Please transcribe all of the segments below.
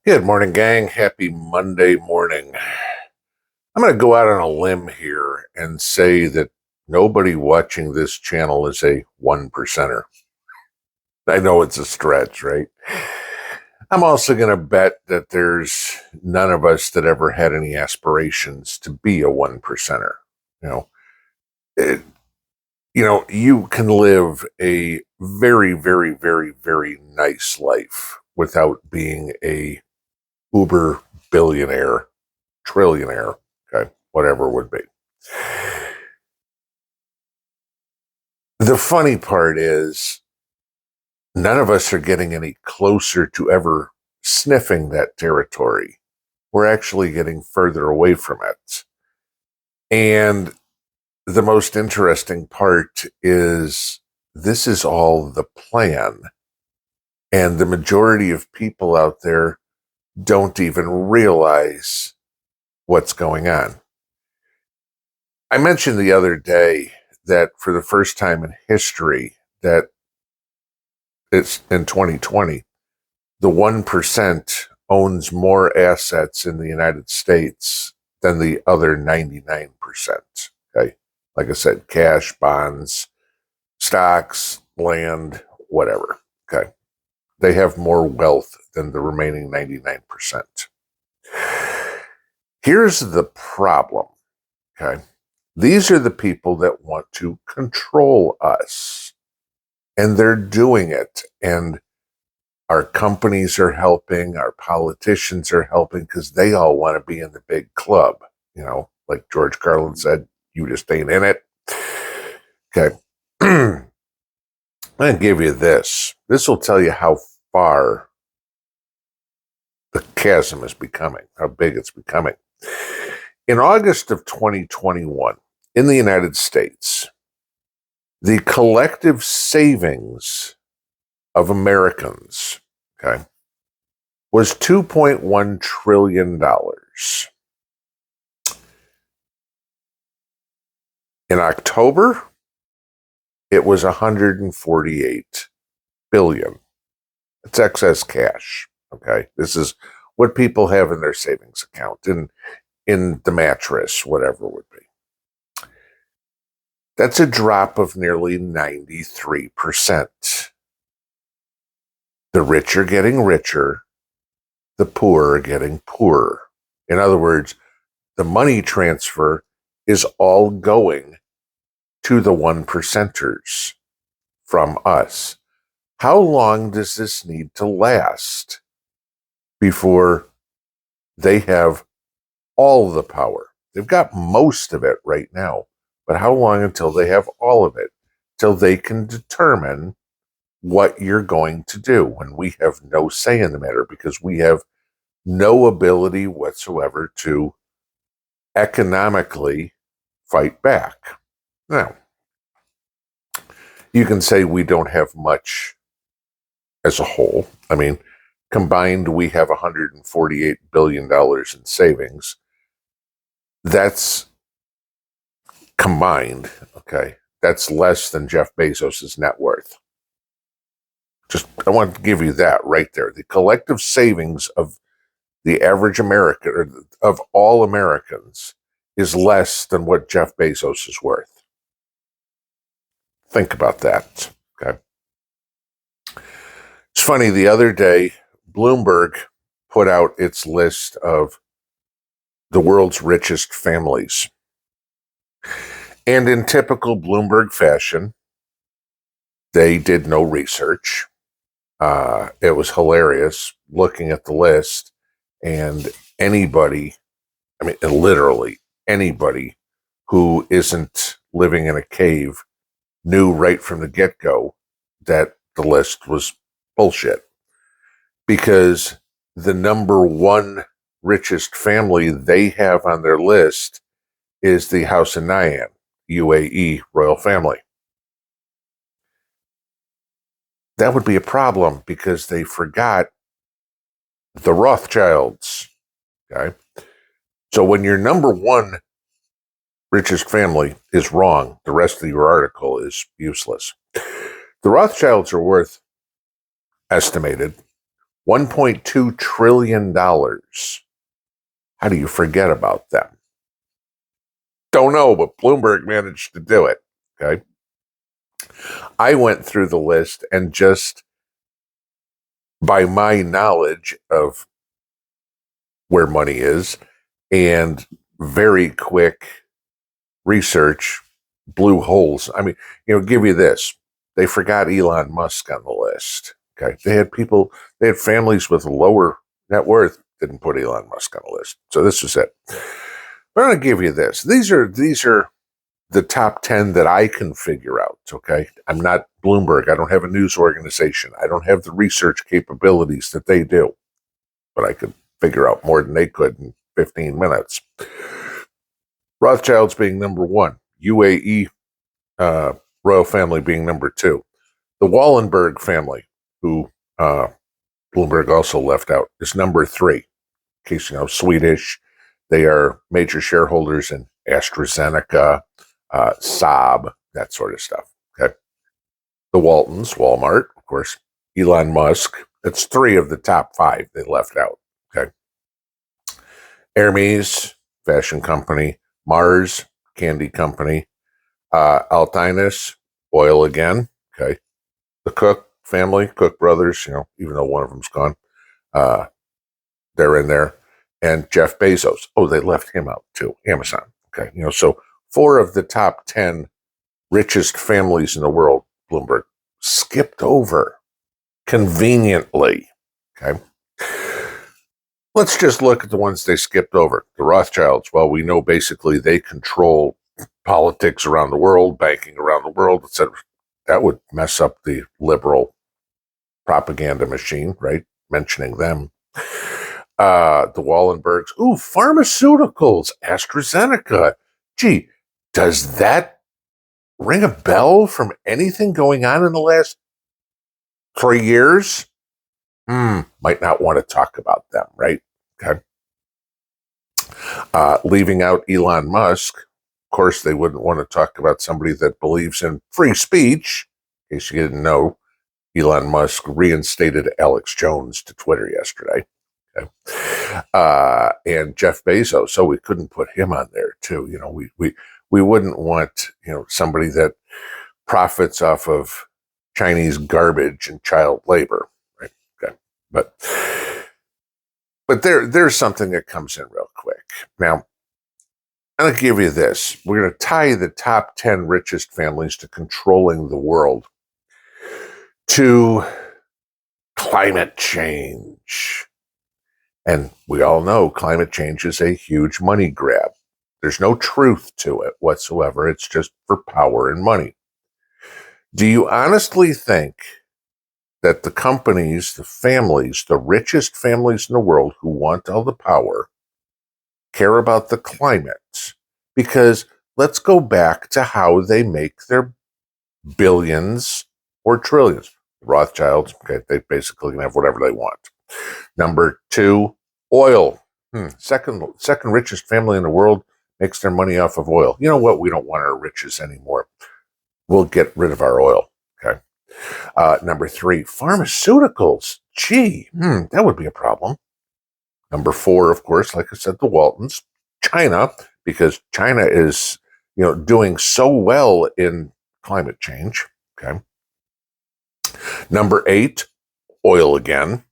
Good morning, gang. Happy Monday morning. I'm going to go out on a limb here and say that nobody watching this channel is a one percenter. I know it's a stretch, right? I'm also going to bet that there's none of us that ever had any aspirations to be a one percenter. You know, it, you can live a very, very, very, very nice life without being a uber billionaire, trillionaire, okay, whatever it would be. The funny part is none of us are getting any closer to ever sniffing that territory. We're actually getting further away from it. And the most interesting part is this is all the plan. And the majority of people out there don't even realize what's going on. I mentioned the other day that for the first time in history, that it's in 2020, the 1% owns more assets in the United States than the other 99%. Okay. Like I said, cash, bonds, stocks, land, whatever. Okay. They have more wealth than the remaining 99%. Here's the problem. Okay. These are the people that want to control us. And they're doing it. And our companies are helping, our politicians are helping because they all want to be in the big club. Like George Carlin said, you just ain't in it. Okay. I'm going to give you this. This will tell you how far the chasm is becoming, how big it's becoming. In August of 2021, in the United States, the collective savings of Americans, okay, was $2.1 trillion. In October, it was $148 billion. It's excess cash, okay? This is what people have in their savings account, in the mattress, whatever it would be. That's a drop of nearly 93%. The rich are getting richer, the poor are getting poorer. In other words, the money transfer is all going to the one percenters from us. How long does this need to last before they have all the power? They've got most of it right now, but how long until they have all of it? Till they can determine what you're going to do when we have no say in the matter because we have no ability whatsoever to economically fight back. Now, you can say we don't have much as a whole. I mean, combined, we have $148 billion in savings. That's combined, okay? That's less than Jeff Bezos' net worth. I want to give you that right there. The collective savings of the average American, or of all Americans, is less than what Jeff Bezos is worth. Think about that, okay? It's funny, the other day, Bloomberg put out its list of the world's richest families. And in typical Bloomberg fashion, they did no research. It was hilarious looking at the list, and anybody, I mean, literally anybody who isn't living in a cave knew right from the get-go that the list was bullshit. Because the number one richest family they have on their list is the House of Nyan, UAE royal family. That would be a problem because they forgot the Rothschilds. Okay. So when your number one richest family is wrong, the rest of your article is useless. The Rothschilds are worth estimated $1.2 trillion. How do you forget about them? Don't know, but Bloomberg managed to do it. Okay. I went through the list, and just by my knowledge of where money is and very quick research, blew holes. I mean, give you this. They forgot Elon Musk on the list. Okay. They had families with lower net worth, didn't put Elon Musk on the list. So this is it. But I'm going to give you this. These are the top 10 that I can figure out. Okay. I'm not Bloomberg. I don't have a news organization. I don't have the research capabilities that they do, but I could figure out more than they could in 15 minutes. Rothschilds being number one, UAE royal family being number two. The Wallenberg family, who Bloomberg also left out, is number three. In case you know, Swedish. They are major shareholders in AstraZeneca, Saab, that sort of stuff. Okay. The Waltons, Walmart, of course, Elon Musk. That's three of the top five they left out. Okay. Hermes, fashion company. Mars, candy company. Altinas, oil again. Okay. The Cook family, Cook brothers, even though one of them's gone, they're in there. And Jeff Bezos. Oh, they left him out too. Amazon. Okay. So 4 of the top 10 richest families in the world, Bloomberg skipped over conveniently. Okay. Let's just look at the ones they skipped over. The Rothschilds. Well, we know basically they control politics around the world, banking around the world, etc. That would mess up the liberal propaganda machine, right? Mentioning them. The Wallenbergs. Ooh, pharmaceuticals. AstraZeneca. Gee, does that ring a bell from anything going on in the last 3 years? Might not want to talk about them, right? Okay. Leaving out Elon Musk. Of course, they wouldn't want to talk about somebody that believes in free speech. In case you didn't know, Elon Musk reinstated Alex Jones to Twitter yesterday. Okay. And Jeff Bezos. So we couldn't put him on there too. We wouldn't want, somebody that profits off of Chinese garbage and child labor. Right. Okay. But there's something that comes in real quick. Now, I'm going to give you this. We're going to tie the top 10 richest families to controlling the world to climate change. And we all know climate change is a huge money grab. There's no truth to it whatsoever. It's just for power and money. Do you honestly think that the companies, the families, the richest families in the world who want all the power care about the climate? Because let's go back to how they make their billions or trillions. Rothschilds, okay, they basically can have whatever they want. Number 2, oil. Second richest family in the world makes their money off of oil. You know what? We don't want our riches anymore. We'll get rid of our oil. Okay. Number 3, pharmaceuticals. Gee, that would be a problem. Number 4, of course, like I said, the Waltons. China, because China is, doing so well in climate change. Okay. Number 8, oil again.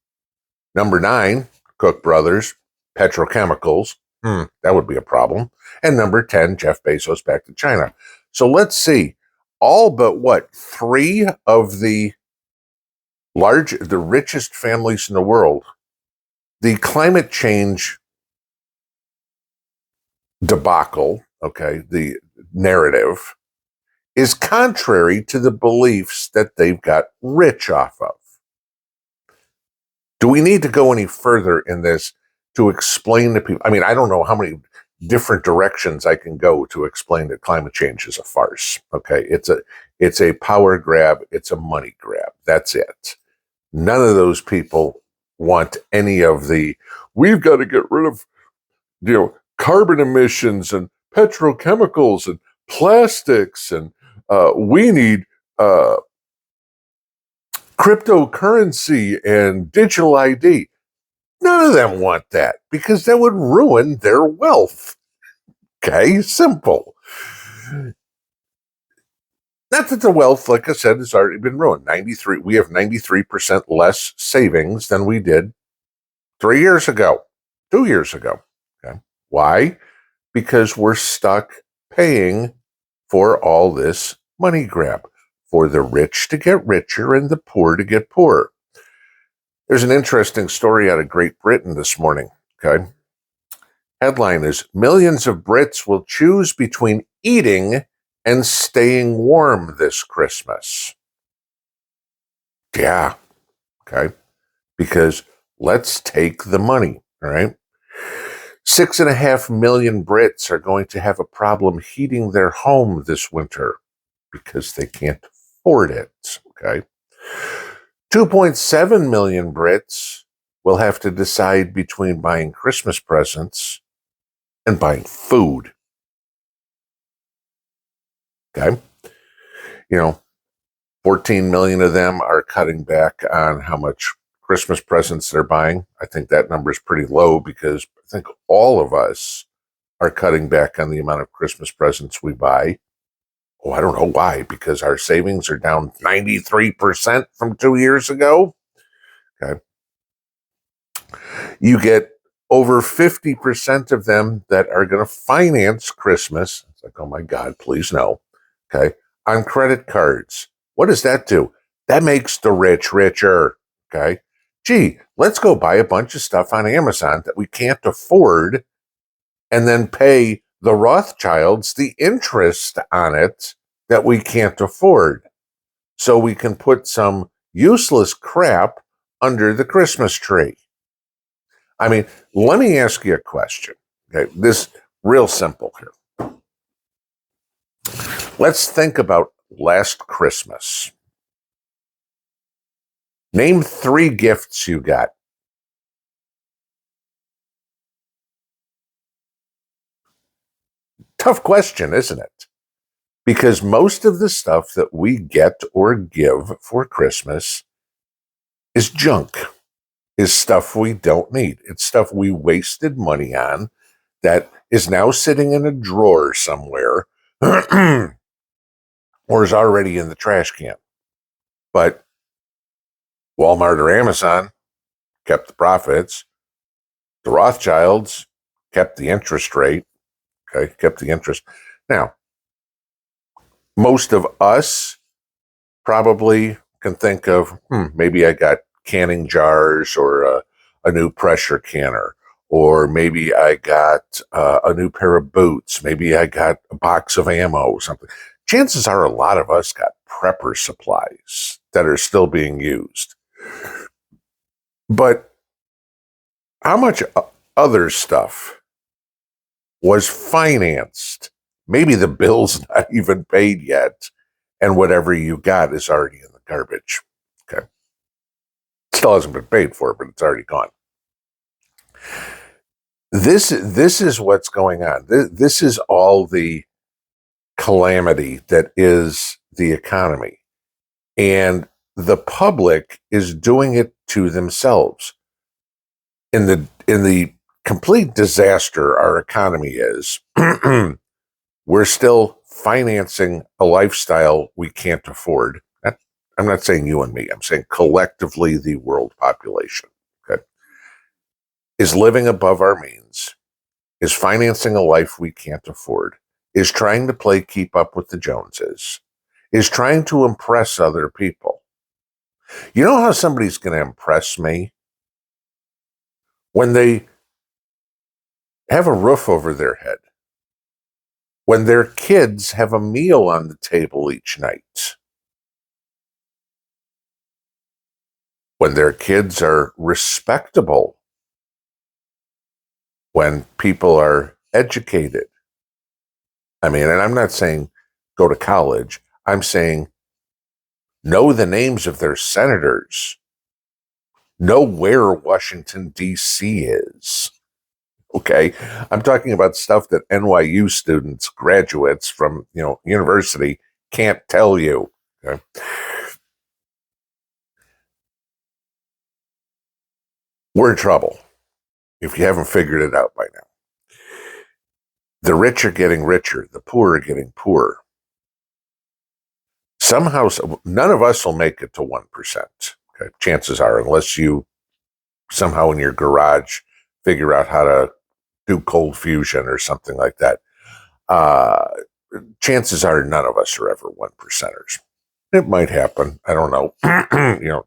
Number 9, Cook Brothers, petrochemicals. That would be a problem. And number 10, Jeff Bezos back to China. So let's see. All but 3 of the richest families in the world, the climate change debacle, okay, the narrative, is contrary to the beliefs that they've got rich off of. Do we need to go any further in this to explain to people? I mean, I don't know how many different directions I can go to explain that climate change is a farce. Okay, it's a power grab, it's a money grab. That's it. None of those people want any of the, we've got to get rid of, carbon emissions and petrochemicals and plastics, and we need cryptocurrency and digital ID. None of them want that because that would ruin their wealth. Okay, simple. Not that the wealth, like I said, has already been ruined. We have 93% less savings than we did 3 years ago, 2 years ago. Okay. Why? Because we're stuck paying for all this money grab, for the rich to get richer and the poor to get poorer. There's an interesting story out of Great Britain this morning. Okay. Headline is millions of Brits will choose between eating and staying warm this Christmas. Yeah. Okay. Because let's take the money. All right. 6.5 million Brits are going to have a problem heating their home this winter because they can't afford it. Okay. 2.7 million Brits will have to decide between buying Christmas presents and buying food. Okay. 14 million of them are cutting back on how much Christmas presents they're buying. I think that number is pretty low because I think all of us are cutting back on the amount of Christmas presents we buy. Oh, I don't know why, because our savings are down 93% from 2 years ago. Okay. You get over 50% of them that are going to finance Christmas. It's like, oh my God, please no. Okay. On credit cards. What does that do? That makes the rich richer. Okay. Gee, let's go buy a bunch of stuff on Amazon that we can't afford and then pay the Rothschilds the interest on it that we can't afford. So we can put some useless crap under the Christmas tree. I mean, let me ask you a question. Okay, this real simple here. Let's think about last Christmas. Name 3 gifts you got. Tough question, isn't it? Because most of the stuff that we get or give for Christmas is junk, is stuff we don't need. It's stuff we wasted money on that is now sitting in a drawer somewhere or is already in the trash can. But Walmart or Amazon kept the profits. The Rothschilds kept the interest rate. Okay, kept the interest. Now, most of us probably can think of, maybe I got canning jars or a new pressure canner, or maybe I got a new pair of boots. Maybe I got a box of ammo or something. Chances are a lot of us got prepper supplies that are still being used. But how much other stuff was financed? Maybe the bill's not even paid yet, and whatever you got is already in the garbage. Okay. Still hasn't been paid for, but it's already gone. This is what's going on. This is all the calamity that is the economy. And the public is doing it to themselves. In the complete disaster our economy is, we're still financing a lifestyle we can't afford. I'm not saying you and me. I'm saying collectively the world population, okay, is living above our means, is financing a life we can't afford, is trying to play keep up with the Joneses, is trying to impress other people. You know how somebody's going to impress me? When they have a roof over their head, when their kids have a meal on the table each night, when their kids are respectable, when people are educated. I mean, and I'm not saying go to college. I'm saying know the names of their senators, know where Washington, D.C. is. Okay. I'm talking about stuff that NYU students, graduates from, university can't tell you. Okay. we're in trouble if you haven't figured it out by now. The rich are getting richer. The poor are getting poorer. Somehow, none of us will make it to 1%. Okay? Chances are, unless you somehow in your garage figure out how to do cold fusion or something like that. Chances are none of us are ever 1%ers. It might happen. I don't know.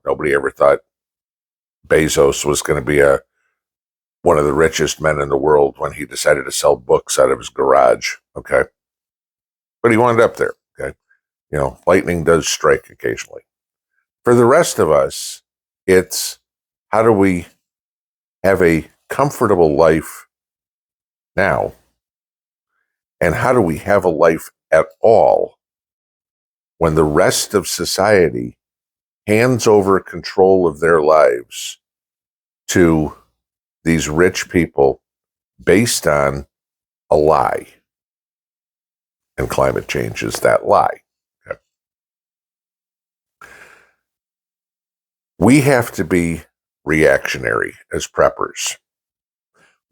Nobody ever thought Bezos was going to be one of the richest men in the world when he decided to sell books out of his garage. Okay. But he wound up there. Okay. Lightning does strike occasionally. For the rest of us, it's how do we have a comfortable life now? And how do we have a life at all when the rest of society hands over control of their lives to these rich people based on a lie? And climate change is that lie. Okay. We have to be reactionary as preppers.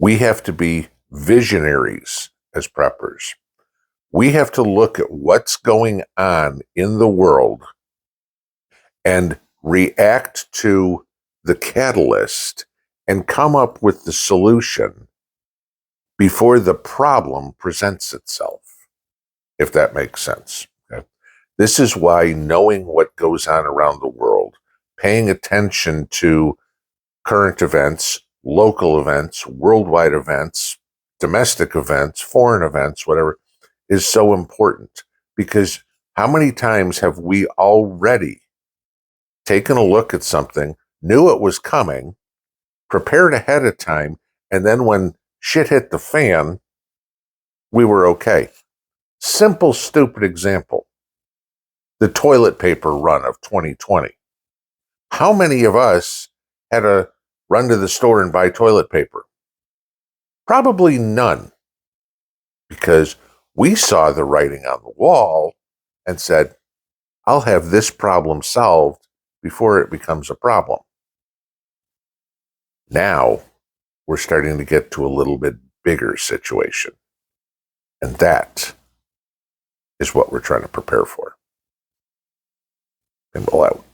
We have to be visionaries as preppers. We have to look at what's going on in the world and react to the catalyst and come up with the solution before the problem presents itself, if that makes sense. Okay? This is why knowing what goes on around the world, paying attention to current events, local events, worldwide events, domestic events, foreign events, whatever, is so important. Because how many times have we already taken a look at something, knew it was coming, prepared ahead of time, and then when shit hit the fan, we were okay? Simple, stupid example. The toilet paper run of 2020. How many of us had to run to the store and buy toilet paper? Probably none. Because we saw the writing on the wall and said, I'll have this problem solved before it becomes a problem. Now we're starting to get to a little bit bigger situation. And that is what we're trying to prepare for. Pinball out.